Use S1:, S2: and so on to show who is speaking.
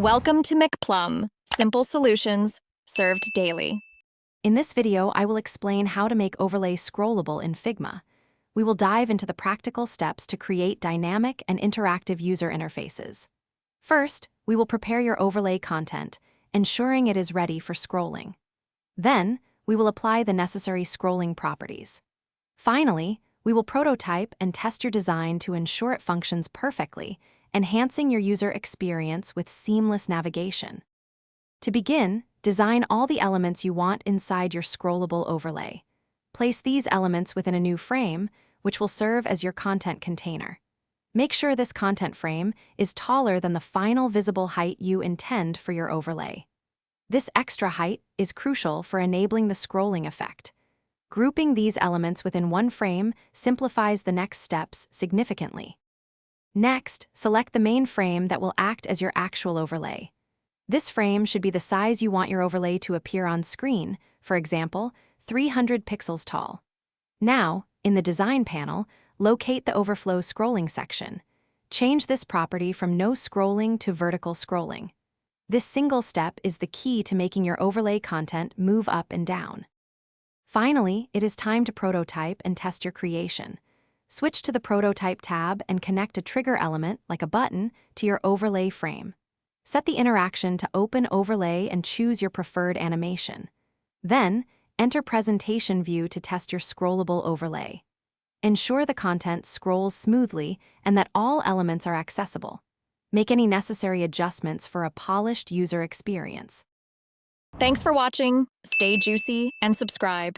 S1: Welcome to McPlum, simple solutions served daily.
S2: In this video, I will explain how to make overlays scrollable in Figma. We will dive into the practical steps to create dynamic and interactive user interfaces. First, we will prepare your overlay content, ensuring it is ready for scrolling. Then, we will apply the necessary scrolling properties. Finally, we will prototype and test your design to ensure it functions perfectly, enhancing your user experience with seamless navigation. To begin, design all the elements you want inside your scrollable overlay. Place these elements within a new frame, which will serve as your content container. Make sure this content frame is taller than the final visible height you intend for your overlay. This extra height is crucial for enabling the scrolling effect. Grouping these elements within one frame simplifies the next steps significantly. Next, select the main frame that will act as your actual overlay. This frame should be the size you want your overlay to appear on screen, for example, 300 pixels tall. Now, in the Design panel, locate the Overflow Scrolling section. Change this property from No Scrolling to Vertical Scrolling. This single step is the key to making your overlay content move up and down. Finally, it is time to prototype and test your creation. Switch to the Prototype tab and connect a trigger element, like a button, to your overlay frame. Set the interaction to Open Overlay and choose your preferred animation. Then, enter Presentation View to test your scrollable overlay. Ensure the content scrolls smoothly and that all elements are accessible. Make any necessary adjustments for a polished user experience.
S1: Thanks for watching. Stay juicy and subscribe.